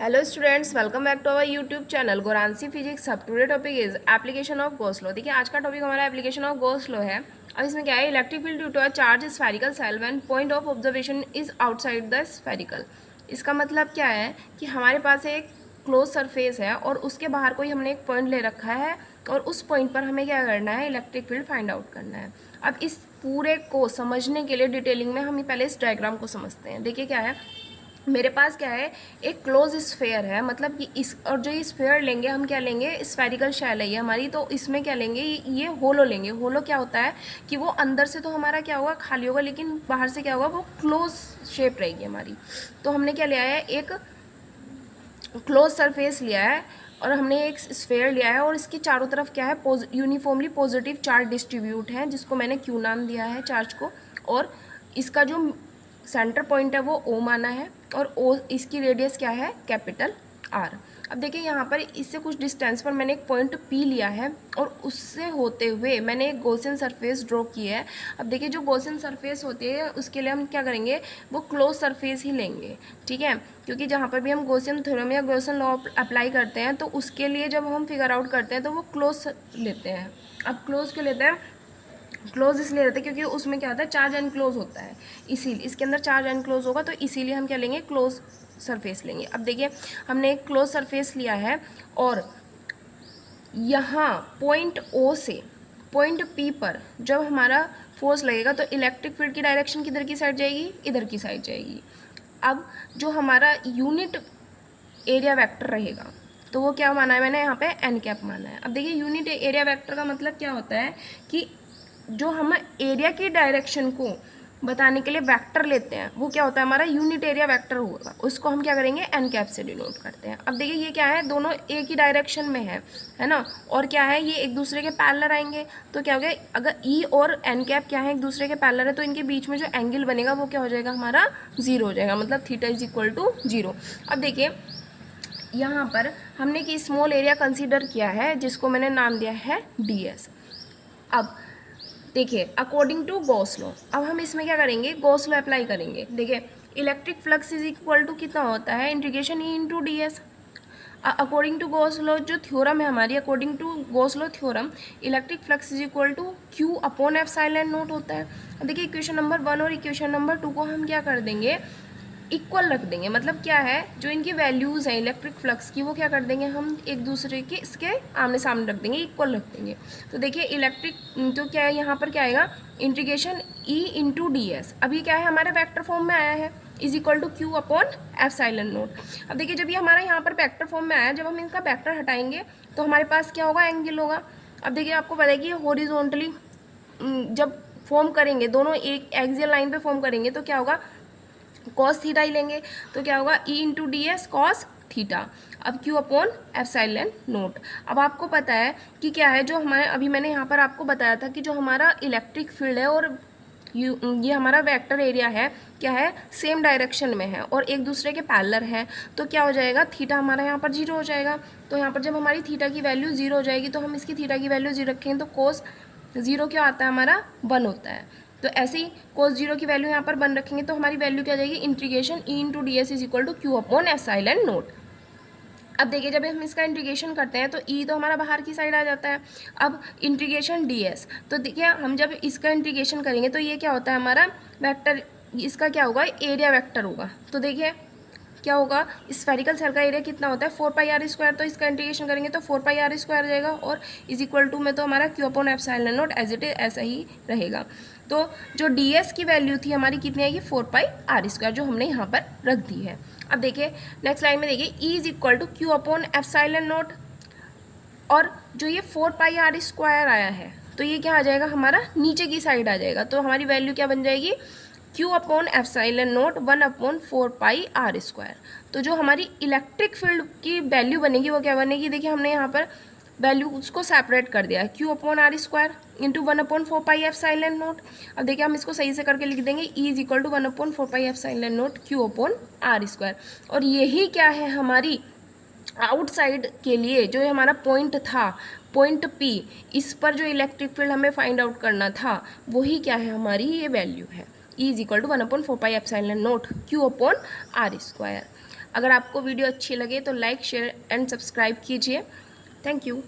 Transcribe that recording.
Hello students, welcome back to our YouTube channel गोरांसी physics. अब today topic is application of Gauss law. देखिए आज का topic हमारा एप्लीकेशन ऑफ गॉस लॉ है। अब इसमें क्या है, electric field due to a charge spherical cell when point of observation is outside the spherical. इसका मतलब क्या है कि हमारे पास एक क्लोज सरफेस है और उसके बाहर कोई हमने एक पॉइंट ले रखा है और उस पॉइंट पर हमें क्या करना है, इलेक्ट्रिक फील्ड फाइंड आउट करना है। अब इस पूरे को समझने के लिए डिटेलिंग में हम पहले इस डायग्राम को समझते हैं। देखिए क्या है, मेरे पास क्या है, एक क्लोज स्फेयर है, मतलब कि इस और जो ये स्फेयर लेंगे हम क्या लेंगे, स्फेरिकल शेल है ये हमारी, तो इसमें क्या लेंगे, ये होलो लेंगे। होलो क्या होता है कि वो अंदर से तो हमारा क्या होगा, खाली होगा, लेकिन बाहर से क्या होगा, वो क्लोज शेप रहेगी हमारी। तो हमने क्या लिया है, एक क्लोज सरफेस लिया है और हमने एक स्फेयर लिया है और इसके चारों तरफ क्या है, यूनिफॉर्मली पॉजिटिव चार्ज डिस्ट्रीब्यूट है, जिसको मैंने क्यू नाम दिया है चार्ज को। और इसका जो सेंटर पॉइंट है वो ओ माना है और ओ, इसकी रेडियस क्या है, कैपिटल आर। अब देखिए यहाँ पर इससे कुछ डिस्टेंस पर मैंने एक पॉइंट पी लिया है और उससे होते हुए मैंने एक गॉसियन सरफेस ड्रॉ की है। अब देखिए जो गॉसियन सरफेस होती है उसके लिए हम क्या करेंगे, वो क्लोज सरफेस ही लेंगे, ठीक है। क्योंकि जहाँ पर भी हम गॉसियन थ्योरम या गॉसियन लॉ अप्लाई करते हैं तो उसके लिए जब हम फिगर आउट करते हैं तो वो क्लोज लेते हैं। अब क्लोज क्यों लेते हैं, क्लोज इसलिए रहता है क्योंकि उसमें क्या होता है, चार्ज एनक्लोज होता है, इसीलिए इसके अंदर चार्ज एनक्लोज होगा, तो इसीलिए हम क्या लेंगे, क्लोज सरफेस लेंगे। अब देखिए हमने एक क्लोज सरफेस लिया है और यहाँ पॉइंट ओ से पॉइंट पी पर जब हमारा फोर्स लगेगा तो इलेक्ट्रिक फील्ड की डायरेक्शन किधर की साइड जाएगी, इधर की साइड जाएगी। अब जो हमारा यूनिट एरिया वेक्टर रहेगा तो वो क्या माना है मैंने, यहाँ पे एन कैप माना है। अब देखिए यूनिट एरिया वेक्टर का मतलब क्या होता है कि जो हम एरिया की डायरेक्शन को बताने के लिए वेक्टर लेते हैं वो क्या होता है, हमारा यूनिट एरिया वेक्टर होगा, उसको हम क्या करेंगे, एन कैप से डिनोट करते हैं। अब देखिए ये क्या है, दोनों एक ही डायरेक्शन में है ना, और क्या है, ये एक दूसरे के पैरेलल आएंगे, तो क्या हो गया, अगर ई और एन कैप क्या है, एक दूसरे के पैरेलल है, तो इनके बीच में जो एंगल बनेगा वो क्या हो जाएगा, हमारा जीरो हो जाएगा, मतलब theta is equal to zero. अब देखिए यहाँ पर हमने कि स्मॉल एरिया कंसीडर किया है जिसको मैंने नाम दिया है डी एस। अब देखिए अकॉर्डिंग टू गॉस लॉ, अब हम इसमें क्या करेंगे, गॉस लॉ अप्लाई करेंगे। देखिए electric flux is equal to कितना होता है, integration E into D S. According to Gauss law जो थ्योरम है हमारी, according to Gauss law theorem, electric flux is equal to Q upon epsilon naught होता है। अब देखिए इक्वेशन नंबर 1 और इक्वेशन नंबर 2 को हम क्या कर देंगे, इक्वल रख देंगे। मतलब क्या है, जो इनकी वैल्यूज़ हैं इलेक्ट्रिक फ्लक्स की वो क्या कर देंगे, हम एक दूसरे के इसके आमने सामने रख देंगे, इक्वल रख देंगे। तो देखिए इलेक्ट्रिक तो क्या है, यहाँ पर क्या आएगा, integration E into D S. अभी क्या है, हमारे वेक्टर फॉर्म में आया है, is equal to Q upon epsilon naught. अब देखिए जब ये हमारा यहाँ पर वेक्टर फॉर्म में आया, जब हम इनका वेक्टर हटाएंगे तो हमारे पास क्या होगा, एंगल होगा। अब देखिए आपको पता है कि हॉरिजॉन्टली जब फॉर्म करेंगे, दोनों एक एक्सियल लाइन पे फॉर्म करेंगे तो क्या होगा, कॉस थीटा ही लेंगे, तो क्या होगा, E into D S cos theta. अब Q upon epsilon naught. अब आपको पता है कि क्या है, जो हमारे अभी मैंने यहाँ पर आपको बताया था कि जो हमारा इलेक्ट्रिक फील्ड है और ये हमारा वेक्टर एरिया है, क्या है, सेम डायरेक्शन में है और एक दूसरे के पैरेलल है, तो क्या हो जाएगा, थीटा हमारा यहाँ पर जीरो हो जाएगा। तो यहाँ पर जब हमारी थीटा की वैल्यू जीरो हो जाएगी तो हम इसकी थीटा की वैल्यू जीरो रखेंगे तो कोस जीरो क्या आता है, हमारा 1 होता है। तो ऐसे ही कोस जीरो की वैल्यू यहाँ पर 1 रखेंगे तो हमारी वैल्यू क्या जाएगी, integration E into D S is equal to Q upon epsilon naught. अब देखिए जब हम इसका इंटीग्रेशन करते हैं तो ई तो हमारा बाहर की साइड आ जाता है। अब इंटीग्रेशन डी एस, तो देखिए हम जब इसका इंटीग्रेशन करेंगे तो ये क्या होता है, हमारा वेक्टर, इसका क्या होगा, एरिया वेक्टर होगा। तो देखिए क्या होगा, स्फेरिकल सेल का एरिया कितना होता है, 4 पाई आर स्क्वायर, तो इसका इंटीग्रेशन करेंगे तो 4 पाई आर स्क्वायर जाएगा और इज इक्वल टू में तो हमारा Q upon epsilon naught as it is ऐसा ही रहेगा। तो जो डी एस की वैल्यू थी हमारी कितनी आएगी, 4 पाई आर स्क्वायर, जो हमने यहाँ पर रख दी है। अब देखिए नेक्स्ट लाइन में देखिए E is equal to Q upon epsilon naught, और जो ये 4 पाई आर स्क्वायर आया है तो ये क्या आ जाएगा, हमारा नीचे की साइड आ जाएगा, तो हमारी वैल्यू क्या बन जाएगी, Q upon epsilon naught 1 upon 4 pi R square. तो जो हमारी इलेक्ट्रिक फील्ड की वैल्यू बनेगी वो क्या बनेगी, देखिए हमने यहाँ पर वैल्यू उसको सेपरेट कर दिया है, Q upon R square into 1 upon 4 pi epsilon naught. अब देखिए हम इसको सही से करके लिख देंगे, E is equal to 1 upon 4 pi epsilon naught Q upon R square. और यही क्या है, हमारी आउटसाइड के लिए जो हमारा पॉइंट था, पॉइंट पी, इस पर जो इलेक्ट्रिक फील्ड हमें फाइंड आउट करना था वही क्या है, हमारी ये वैल्यू है, E is equal to 1 upon 4 pi epsilon naught Q upon R square. अगर आपको वीडियो अच्छी लगे तो लाइक, शेयर एंड सब्सक्राइब कीजिए। Thank you.